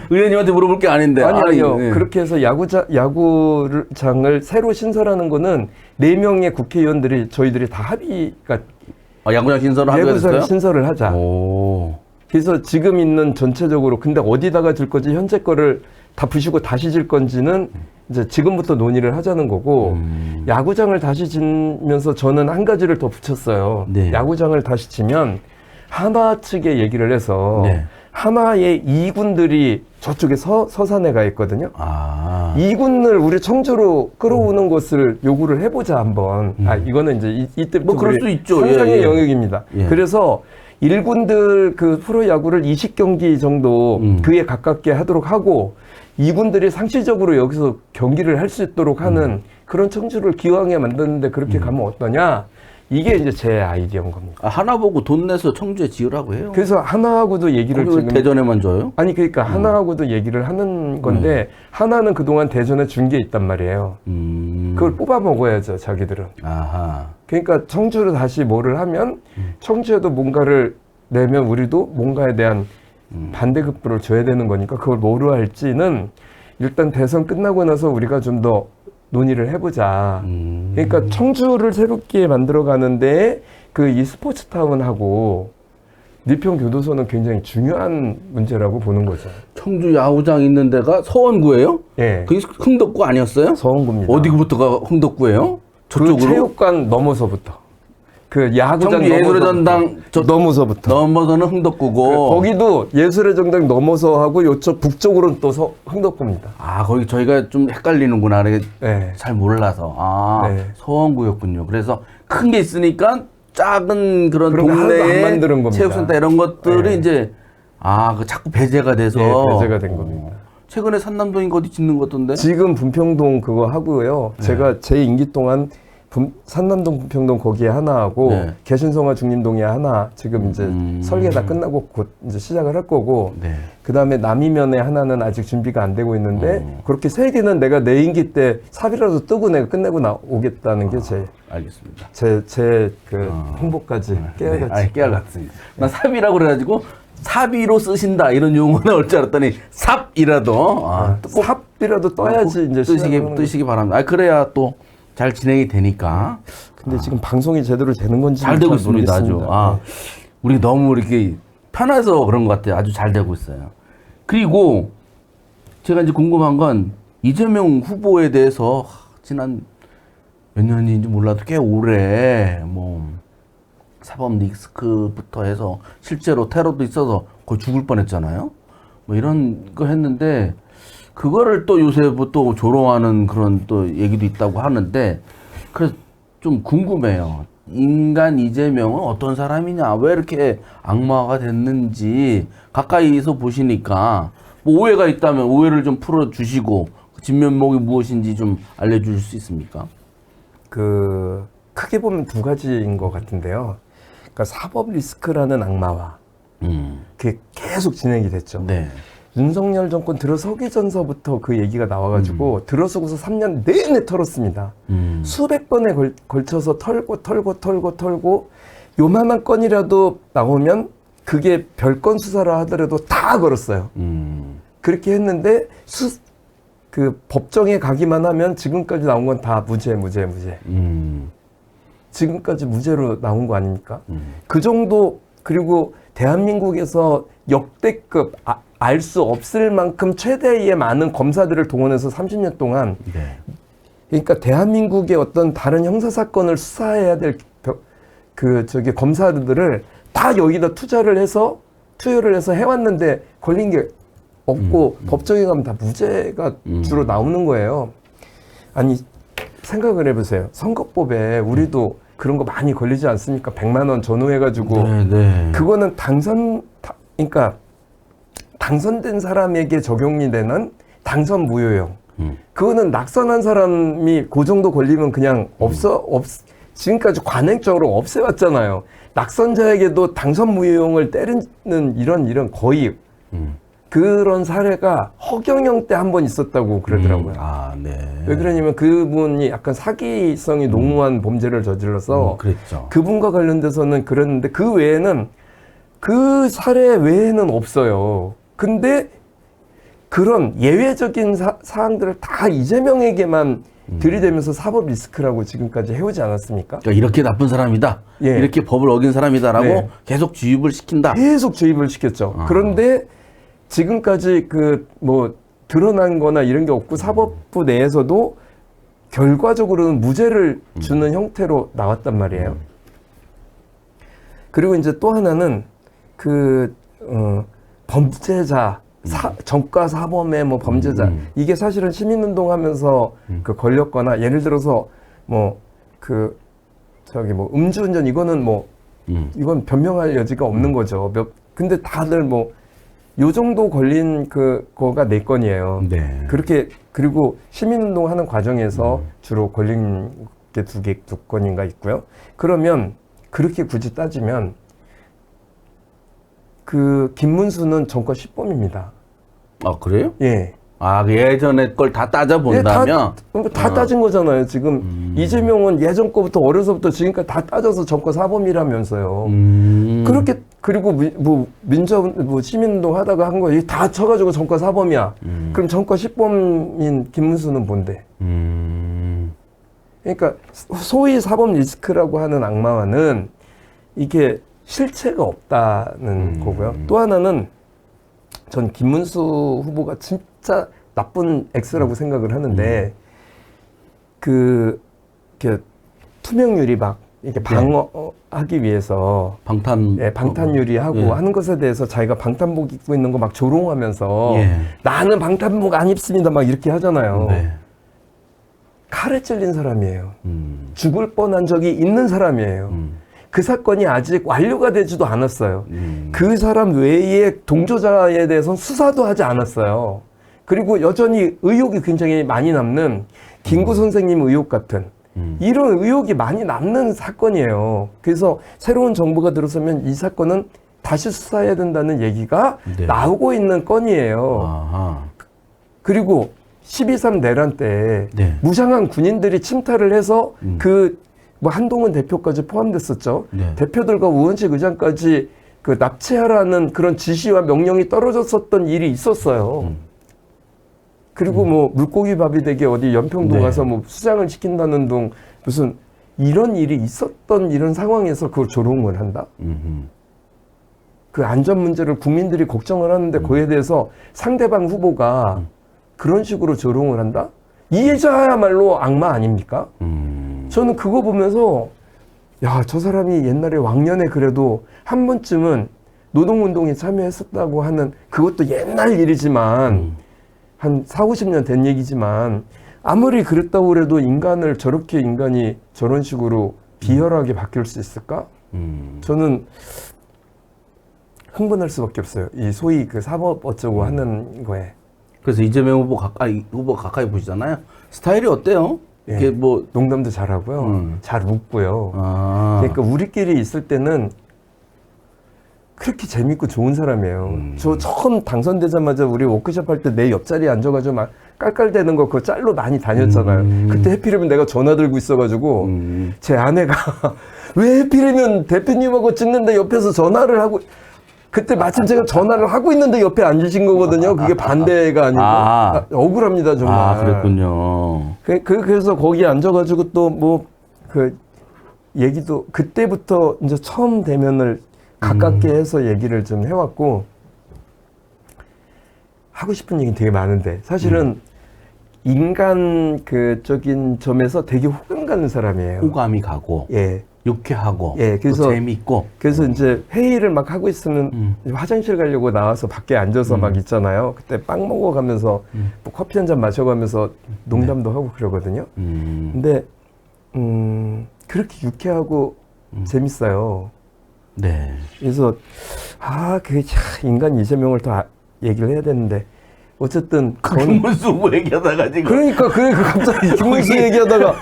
의원님한테 물어볼 게 아닌데. 아니요. 네. 그렇게 해서 야구장을 새로 신설하는 거는 4명의 국회의원들이 저희들이 다 합의가 야구장 신설을 하게 됐어요? 야구장 신설을 하자. 오. 그래서 지금 있는 전체적으로 근데 어디다가 질 건지 현재 거를 다 부시고 다시 질 건지는 이제 지금부터 논의를 하자는 거고 야구장을 다시 짓면서 저는 한 가지를 더 붙였어요. 네. 야구장을 다시 지면 한화 측에 얘기를 해서 네. 한화의 2군들이 저쪽에 서산에 가 있거든요. 아. 2군을 우리 청주로 끌어오는 것을 요구를 해보자 한번. 이거는 이제 이때부터 뭐 그럴 수 있죠. 상상의 예. 영역입니다. 예. 그래서 1군들 그 프로야구를 20경기 정도 그에 가깝게 하도록 하고 2군들이 상시적으로 여기서 경기를 할 수 있도록 하는 그런 청주를 기왕에 만드는데 그렇게 가면 어떠냐. 이게 이제 제 아이디어인 겁니다. 하나 보고 돈 내서 청주에 지으라고 해요. 그래서 하나하고도 얘기를 거기 왜 지금 대전에만 줘요? 아니 그러니까 하나하고도 얘기를 하는 건데 하나는 그동안 대전에 준 게 있단 말이에요. 그걸 뽑아 먹어야죠 자기들은. 아하. 그러니까 청주를 다시 뭐를 하면 청주에도 뭔가를 내면 우리도 뭔가에 대한 반대급부를 줘야 되는 거니까 그걸 뭐로 할지는 일단 대선 끝나고 나서 우리가 좀 더 논의를 해보자. 그러니까 청주를 새롭게 만들어 가는데 그 이 스포츠타운하고 밀평교도소는 굉장히 중요한 문제라고 보는 거죠. 청주 야구장 있는 데가 서원구예요? 예. 그게 흥덕구 아니었어요? 서원구입니다. 어디부터가 흥덕구예요? 저쪽으로? 그 체육관 넘어서부터. 그 야구장 청주 예술의 전당 넘어서부터. 넘어서는 흥덕구고. 거기도 예술의 전당 넘어서 하고 요쪽 북쪽으로는 또 흥덕구입니다. 아, 거기 저희가 좀 헷갈리는구나. 이게 네. 잘 몰라서. 네. 서원구였군요. 그래서 큰 게 있으니까 작은 그런 그런 거 하나도 안 동네에 만드는 겁니다. 체육센터 이런 것들이 네. 이제 그 자꾸 배제가 돼서 네, 배제가 된 겁니다. 최근에 산남동인가 어디 짓는 것 같던데? 지금 분평동 그거 하고요. 제가 제 임기 동안 산남동, 분평동 거기에 하나 하고 네. 개신성화 중림동에 하나 지금 이제 설계 다 끝나고 곧 이제 시작을 할 거고 네. 그 다음에 남이면에 하나는 아직 준비가 안 되고 있는데 그렇게 세 개는 내가 내 임기 때 삽이라도 뜨고 내가 끝내고 오겠다는 게 알겠습니다. 제 그 행복까지 깨알같이. 깨알같습니다. 난 삽이라고 그래가지고 사비로 쓰신다 이런 용어 나올 줄 알았더니 삽이라도 꼭 삽이라도 떠야지 이제 뜨시기 바랍니다. 그래야 또 잘 진행이 되니까. 근데 지금 방송이 제대로 되는 건지 잘 되고 있습니다. 아주. 모르겠습니다. 우리 너무 이렇게 편해서 그런 것 같아요. 아주 잘 되고 있어요. 그리고 제가 이제 궁금한 건 이재명 후보에 대해서 지난 몇 년인지 몰라도 꽤 오래 뭐 사법 리스크부터 해서 실제로 테러도 있어서 거의 죽을 뻔했잖아요. 뭐 이런 거 했는데 그거를 또 요새 또 조롱하는 그런 또 얘기도 있다고 하는데 그래서 좀 궁금해요. 인간 이재명은 어떤 사람이냐, 왜 이렇게 악마가 됐는지 가까이서 보시니까 뭐 오해가 있다면 오해를 좀 풀어주시고 그 진면목이 무엇인지 좀 알려주실 수 있습니까? 그 크게 보면 두 가지인 것 같은데요. 그러니까 사법 리스크라는 악마화 그게 계속 진행이 됐죠. 네. 윤석열 정권 들어서기 전서부터 그 얘기가 나와가지고 들어서고서 3년 내내 털었습니다. 수백 번에 걸쳐서 털고 요만한 건이라도 나오면 그게 별건 수사라 하더라도 다 걸었어요. 그렇게 했는데 그 법정에 가기만 하면 지금까지 나온 건 다 무죄. 지금까지 무죄로 나온 거 아닙니까? 그 정도. 그리고 대한민국에서 역대급 알 수 없을 만큼 최대의 많은 검사들을 동원해서 30년 동안 네. 그러니까 대한민국의 어떤 다른 형사 사건을 수사해야 될 검사들을 다 여기다 투여를 해서 해왔는데 걸린 게 없고 법정에 가면 다 무죄가 주로 나오는 거예요. 아니 생각을 해보세요. 선거법에 우리도 그런 거 많이 걸리지 않습니까? 100만 원 전후해가지고 네. 그거는 그러니까 당선된 사람에게 적용이 되는 당선 무효형. 그거는 낙선한 사람이 그 정도 걸리면 그냥 지금까지 관행적으로 없애왔잖아요. 낙선자에게도 당선 무효형을 때리는 이런 거의 그런 사례가 허경영 때 한 번 있었다고 그러더라고요. 네. 왜 그러냐면 그분이 약간 사기성이 농후한 범죄를 저질러서 그랬죠. 그분과 관련돼서는 그랬는데 그 외에는 그 사례 외에는 없어요. 근데 그런 예외적인 사항들을 다 이재명에게만 들이대면서 사법 리스크라고 지금까지 해오지 않았습니까? 그러니까 이렇게 나쁜 사람이다. 예. 이렇게 법을 어긴 사람이다라고 네. 계속 주입을 시킨다. 계속 주입을 시켰죠. 그런데 지금까지 드러난 거나 이런 게 없고 사법부 내에서도 결과적으로는 무죄를 주는 형태로 나왔단 말이에요. 그리고 이제 또 하나는 범죄자, 정가 사범의 범죄자 이게 사실은 시민운동 하면서 걸렸거나 예를 들어서 음주운전 이거는 이건 변명할 여지가 없는 거죠. 근데 다들 요 정도 걸린 거가 4건이에요. 네. 그리고 시민운동 하는 과정에서 주로 걸린 게 2건인가 있고요. 그러면 그렇게 굳이 따지면 김문수는 전과 10범입니다. 아, 그래요? 예. 그 예전에 걸 다 따져본다면? 다 따진 거잖아요. 지금 이재명은 예전 거부터 어려서부터 지금까지 다 따져서 전과 4범이라면서요. 그리고 시민운동 하다가 한 거 다 쳐가지고 전과 4범이야. 그럼 전과 10범인 김문수는 뭔데? 그러니까 소위 사법 리스크라고 하는 악마화는 이게 실체가 없다는 거고요. 또 하나는 전 김문수 후보가 진짜 나쁜 X라고 생각을 하는데 이렇게 투명유리 이렇게 방어하기 위해서 방탄유리하고 하는 것에 대해서 자기가 방탄복 입고 있는 거 막 조롱하면서 나는 방탄복 안 입습니다 막 이렇게 하잖아요. 네. 칼에 찔린 사람이에요. 죽을 뻔한 적이 있는 사람이에요. 그 사건이 아직 완료가 되지도 않았어요. 그 사람 외에 동조자에 대해서는 수사도 하지 않았어요. 그리고 여전히 의혹이 굉장히 많이 남는 김구 선생님 의혹 같은 이런 의혹이 많이 남는 사건이에요. 그래서 새로운 정부가 들어서면 이 사건은 다시 수사해야 된다는 얘기가 나오고 있는 건이에요. 그리고 12.3 내란 때 무장한 군인들이 침탈을 해서 한동훈 대표까지 포함됐었죠. 대표들과 우원식 의장까지 납치하라는 그런 지시와 명령이 떨어졌었던 일이 있었어요. 그리고 물고기 밥이 되게 어디 연평도 가서 수장을 시킨다는 둥 무슨 이런 일이 있었던 이런 상황에서 그걸 조롱을 한다? 그 안전 문제를 국민들이 걱정을 하는데 그에 대해서 상대방 후보가 그런 식으로 조롱을 한다? 이 여자야말로 악마 아닙니까? 저는 그거 보면서 저 사람이 옛날에 왕년에 그래도 한 번쯤은 노동운동에 참여했었다고 하는 그것도 옛날 일이지만 한 40-50년 된 얘기지만 아무리 그랬다고 그래도 인간이 저런 식으로 비열하게 바뀔 수 있을까? 저는 흥분할 수밖에 없어요. 이 소위 그 사법 어쩌고 하는 거에. 그래서 이재명 후보 가까이 보시잖아요. 스타일이 어때요? 예. 이게 뭐 농담도 잘하고요. 잘 웃고요. 그러니까 우리끼리 있을 때는 그렇게 재밌고 좋은 사람이에요. 저 처음 당선되자마자 우리 워크숍 할 때 내 옆자리에 앉아가지고 막 깔깔대는 거 그거 짤로 많이 다녔잖아요. 그때 해피리면 내가 전화 들고 있어가지고 제 아내가 왜 해피리면 대표님하고 찍는데 옆에서 전화를 하고 그때 마침 제가 전화를 하고 있는데 옆에 앉으신 거거든요. 그게 반대가 아니고 억울합니다 정말. 아, 그랬군요. 그래서 거기 앉아가지고 또 뭐 그 얘기도 그때부터 이제 처음 대면을 가깝게 해서 얘기를 좀 해왔고 하고 싶은 얘기는 되게 많은데 사실은 인간 그적인 점에서 되게 호감 가는 사람이에요. 호감이 가고 예. 유쾌하고 예, 그래서 재밌고 그래서 이제 회의를 막 하고 있으면 화장실 가려고 나와서 밖에 앉아서 막 있잖아요. 그때 빵 먹어가면서 뭐 커피 한 잔 마셔가면서 농담도 하고 그러거든요. 근데 그렇게 유쾌하고 재밌어요. 네. 그래서 그게 참 인간 이재명을 더 얘기를 해야 되는데 어쨌든 김문수 후보 얘기하다가 지금 그러니까 갑자기 김문수 얘기하다가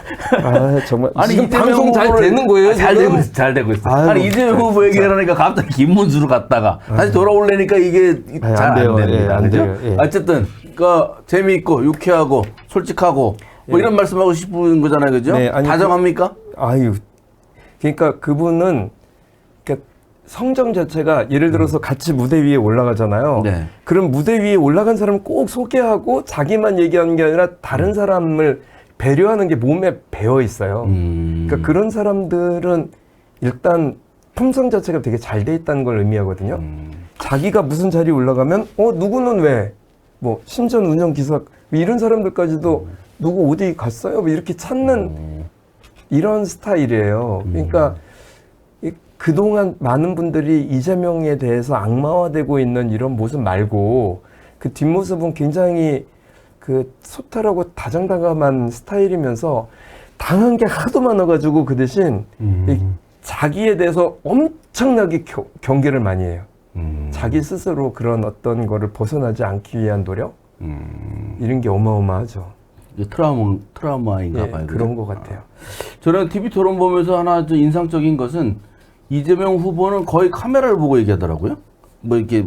정말 아니 지금 이재명 방송 잘 후보를- 되는 거예요? 잘 지금? 되고 있어, 잘 되고 있어. 아이고, 아니 이재명 후보 얘기하니까 갑자기 김문수로 갔다가 다시 돌아올래니까 이게 안 잘 안 돼요. 됩니다. 예, 안 그죠? 돼요. 예. 어쨌든 그 재미있고 유쾌하고 솔직하고 뭐 이런 말씀하고 싶은 거잖아요, 그죠? 네, 아니, 다정합니까? 아유, 그러니까 그분은 그러니까 성정 자체가 예를 들어서 같이 무대 위에 올라가잖아요. 네. 그럼 무대 위에 올라간 사람을 꼭 소개하고 자기만 얘기하는 게 아니라 다른 사람을 배려하는 게 몸에 배어 있어요. 그러니까 그런 사람들은 일단 품성 자체가 되게 잘 돼 있다는 걸 의미하거든요. 자기가 무슨 자리에 올라가면 누구는 왜 뭐 신전 운영 기사 이런 사람들까지도 누구 어디 갔어요? 뭐 이렇게 찾는 이런 스타일이에요. 그러니까 그동안 많은 분들이 이재명에 대해서 악마화되고 있는 이런 모습 말고 그 뒷모습은 굉장히 그 소탈하고 다정다감한 스타일이면서 당한 게 하도 많아가지고 그 대신 자기에 대해서 엄청나게 경계를 많이 해요. 자기 스스로 그런 어떤 거를 벗어나지 않기 위한 노력? 이런 게 어마어마하죠. 트라우마인가 예, 봐요. 그런 것 같아요. 저는 TV 토론 보면서 하나 좀 인상적인 것은 이재명 후보는 거의 카메라를 보고 얘기하더라고요. 뭐 이렇게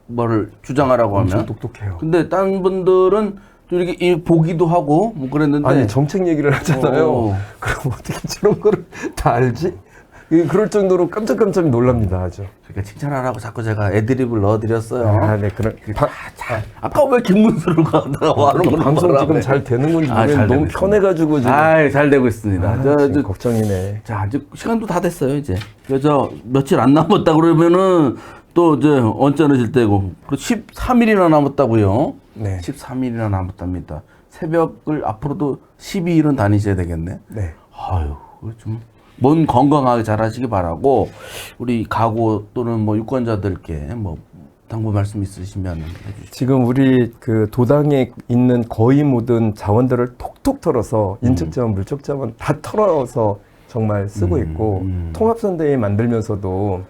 뭐를 주장하라고 엄청 하면. 똑똑해요. 근데 다른 분들은 좀 이렇게 보기도 하고 뭐 그랬는데. 아니 정책 얘기를 하잖아요. 그럼 어떻게 저런 거를 다 알지? 그럴 정도로 깜짝깜짝 놀랍니다, 아주. 그러니까 칭찬하라고 자꾸 제가 애드립을 넣어드렸어요. 네, 그런. 아까 왜 김문수를 가다가 하는 건 방송 지금 잘 되는 건지 잘 모르겠는데 너무 되고 편해가지고 지금. 잘 되고 있습니다. 지금 걱정이네. 자, 이제 시간도 다 됐어요, 이제. 그래서 며칠 안 남았다 그러면은 또 이제 언짢으실 때고. 그리고 13일이나 남았다고요. 네. 13일이나 남았답니다. 새벽을 앞으로도 12일은 다니셔야 되겠네. 네. 아유, 좀. 몸 건강하게 잘 하시기 바라고, 우리 가구 또는 뭐 유권자들께 뭐 당부 말씀 있으시면 해주시죠. 지금 우리 그 도당에 있는 거의 모든 자원들을 톡톡 털어서 인적자원, 물적자원 다 털어서 정말 쓰고 있고 통합선대위 만들면서도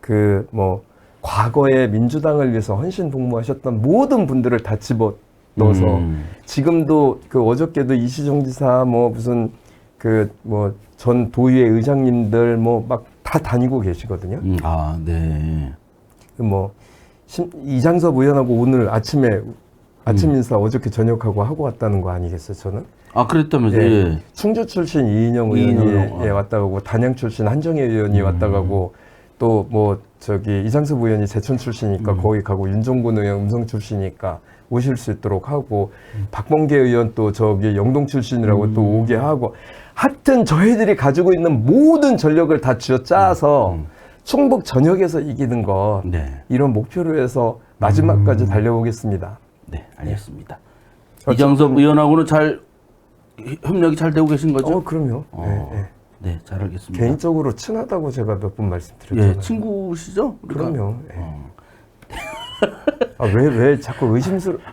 그 뭐 과거에 민주당을 위해서 헌신복무하셨던 모든 분들을 다 집어 넣어서 지금도 그 어저께도 이시정 지사 뭐 무슨 그 뭐 전 도의회 의장님들 뭐 막 다 다니고 계시거든요. 네. 뭐 이장섭 의원하고 오늘 아침에 아침 인사 어저께 저녁하고 하고 왔다는 거 아니겠어요, 저는? 그랬다면서요? 예. 충주 출신 이인영 의원이 왔다 가고 단양 출신 한정혜 의원이 왔다 가고 또 뭐 저기 이장섭 의원이 제천 출신이니까 거기 가고 윤종군 의원 음성 출신이니까 오실 수 있도록 하고 박범계 의원 또 저기 영동 출신이라고 또 오게 하고 하여튼 저희들이 가지고 있는 모든 전력을 다 쥐어짜서 충북 전역에서 이기는 것 네. 이런 목표로 해서 마지막까지 달려보겠습니다. 네, 알겠습니다. 이장섭 의원하고는 잘 협력이 잘 되고 계신 거죠? 그럼요. 네, 잘 알겠습니다. 개인적으로 친하다고 제가 몇 번 말씀드렸잖아요. 친구시죠? 우리가? 그럼요. 왜 자꾸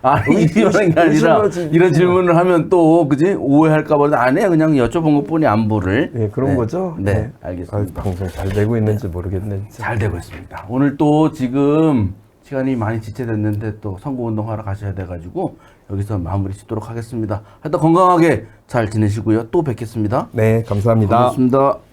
아니 이런 게 아니라 이런 질문을 하면 또 그지 오해할까봐 안 해. 그냥 여쭤본 것뿐이 안부를. 네, 그런 거죠? 네, 알겠습니다. 방송 잘 되고 있는지 모르겠네. 진짜. 잘 되고 있습니다. 오늘 또 지금 시간이 많이 지체됐는데 또 선거운동하러 가셔야 돼가지고 여기서 마무리 짓도록 하겠습니다. 하여튼 건강하게 잘 지내시고요. 또 뵙겠습니다. 네, 감사합니다. 고맙습니다.